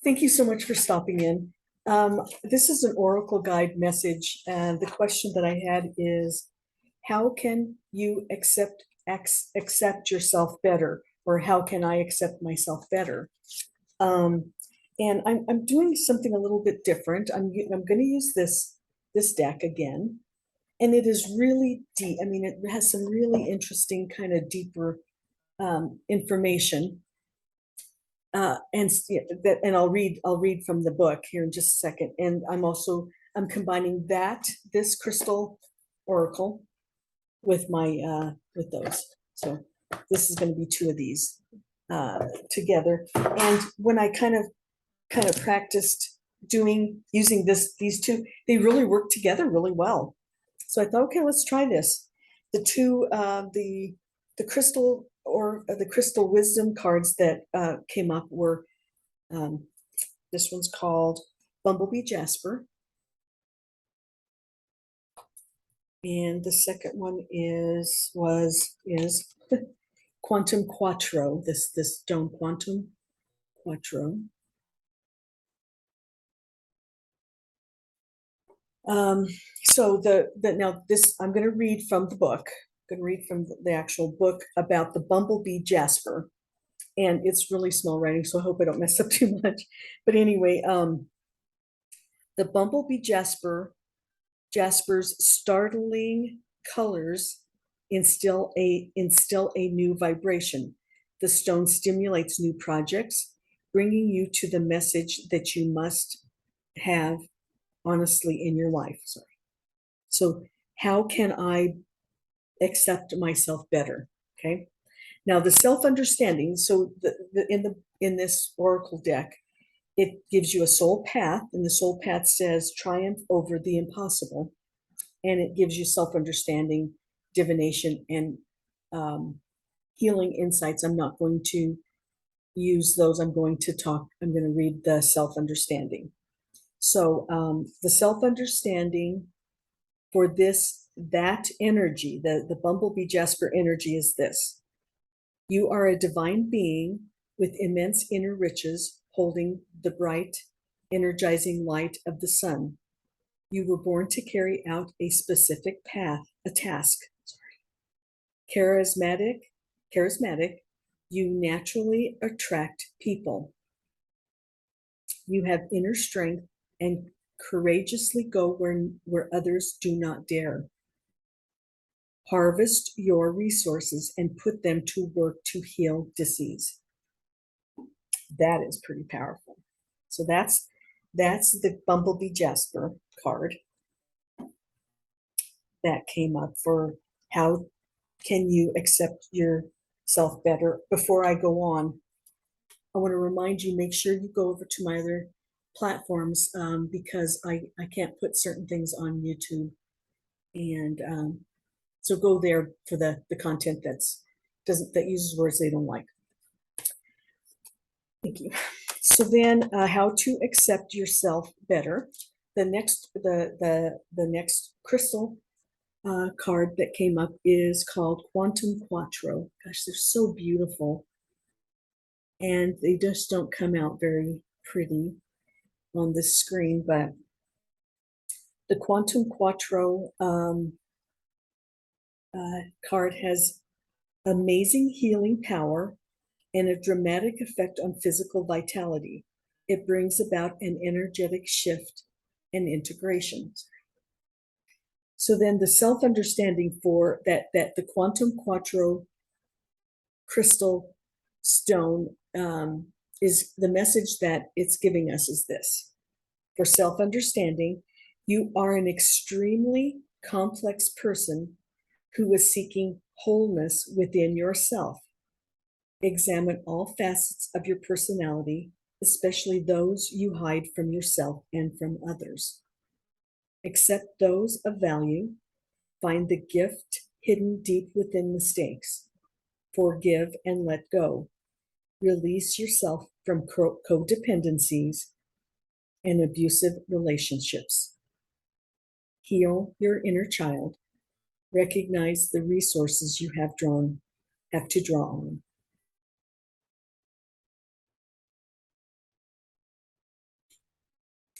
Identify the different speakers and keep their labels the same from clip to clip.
Speaker 1: Thank you so much for stopping in. This is an Oracle Guide message, and the question that I had is, how can you accept yourself better, or how can I accept myself better? Um, and I'm doing something a little bit different. I'm going to use this deck again, and it is really deep. I mean, it has some really interesting kind of deeper information. And I'll read from the book here in just a second. And I'm combining this crystal oracle with my with those. So this is going to be two of these together. And when I kind of practiced using these two, they really work together really well. So I thought, okay, let's try this. The crystal or the crystal wisdom cards that came up were this one's called Bumblebee Jasper, and the second one is Quantum Quattro. This stone Quantum Quattro. So now this I'm going to read from the book. I'm going to read from the actual book about the Bumblebee Jasper, and it's really small writing, so I hope I don't mess up too much. But anyway, the Bumblebee Jasper's startling colors instill a new vibration. The stone stimulates new projects, bringing you to the message that you must have honestly in your life. Sorry. So how can I accept myself better? Okay. Now the self-understanding. So in this oracle deck, it gives you a soul path, and the soul path says triumph over the impossible, and it gives you self-understanding, divination, and healing insights. I'm not going to use those. I'm going to read the self-understanding. So the self-understanding for that energy, the Bumblebee Jasper energy is this: you are a divine being with immense inner riches, holding the bright, energizing light of the sun. You were born to carry out a specific task. Charismatic, you naturally attract people. You have inner strength and courageously go where others do not dare. Harvest your resources and put them to work to heal disease. That is pretty powerful. So that's the Bumblebee Jasper card that came up for how can you accept yourself better. Before I go on, I want to remind you, make sure you go over to my other platforms because I can't put certain things on YouTube. And so go there for the content that uses words they don't like. Thank you. So then how to accept yourself better. The next crystal card that came up is called Quantum Quattro. Gosh, they're so beautiful. And they just don't come out very pretty on this screen, but the Quantum Quattro card has amazing healing power and a dramatic effect on physical vitality. It brings about an energetic shift and integration. So then the self-understanding for the Quantum Quattro crystal stone is the message that it's giving us is this. For self-understanding, you are an extremely complex person who is seeking wholeness within yourself. Examine all facets of your personality, especially those you hide from yourself and from others. Accept those of value. Find the gift hidden deep within mistakes. Forgive and let go. Release yourself from codependencies and abusive relationships. Heal your inner child. Recognize the resources you have to draw on.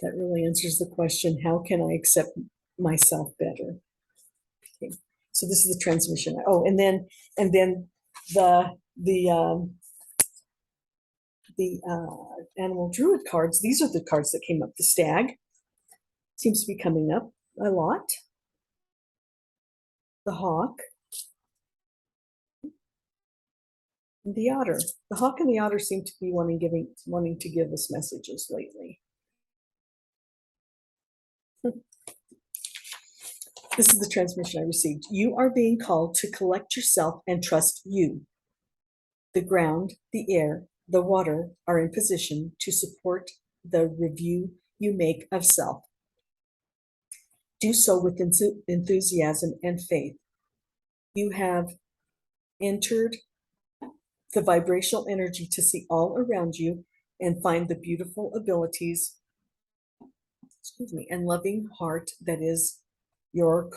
Speaker 1: That really answers the question, how can I accept myself better? Okay. So this is the transmission. Oh, and then the animal druid cards. These are the cards that came up. The stag seems to be coming up a lot. The hawk, and the otter. The hawk and the otter seem to be wanting to give us messages lately. This is the transmission I received. You are being called to collect yourself and trust you. The ground, the air, the water are in position to support the review you make of self. Do so with enthusiasm and faith. You have entered the vibrational energy to see all around you and find the beautiful abilities, and loving heart that is your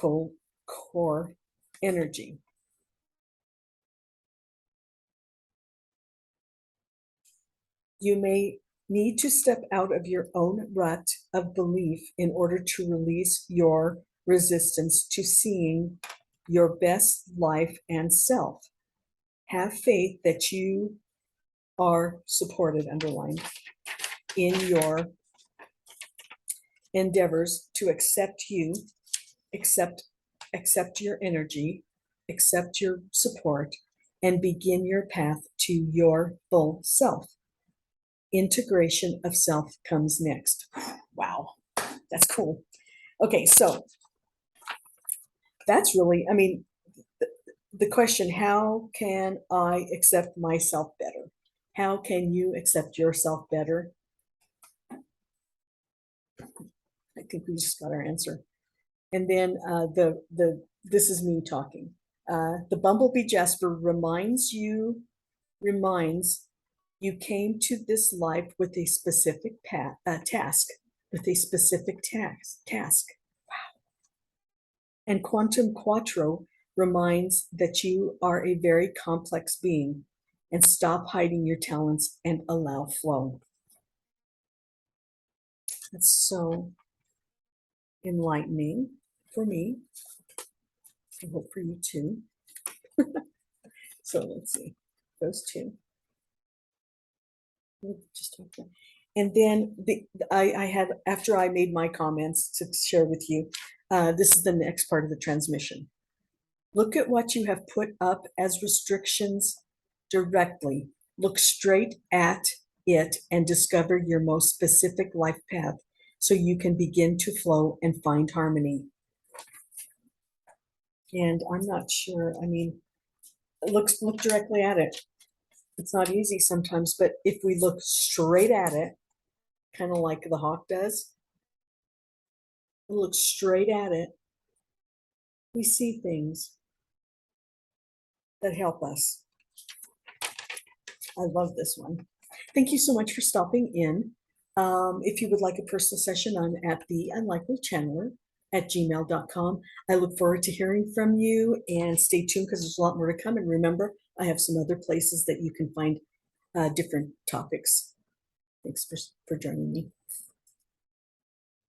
Speaker 1: core energy. You may need to step out of your own rut of belief in order to release your resistance to seeing your best life and self. Have faith that you are supported, underlined, in your endeavors to accept you, accept your energy, accept your support, and begin your path to your full self. Integration of self comes next. Wow, that's cool. Okay, so that's really, I mean, the question, how can I accept myself better? How can you accept yourself better? I think we just got our answer. And then this is me talking. The bumblebee jasper reminds you came to this life with a specific task, Wow. And quantum quattro reminds that you are a very complex being, and stop hiding your talents and allow flow. That's so enlightening for me. I hope for you too. So let's see, those two. Just and then I had, after I made my comments to share with you, this is the next part of the transmission. Look at what you have put up as restrictions directly. Look straight at it and discover your most specific life path so you can begin to flow and find harmony. And I'm not sure, I mean, look directly at it. It's not easy sometimes, but if we look straight at it, kind of like the hawk does, we look straight at it, we see things that help us. I love this one. Thank you so much for stopping in. If you would like a personal session, I'm at TheUnlikelyChanneler@gmail.com. I look forward to hearing from you, and stay tuned because there's a lot more to come. And remember, I have some other places that you can find different topics. Thanks for joining me.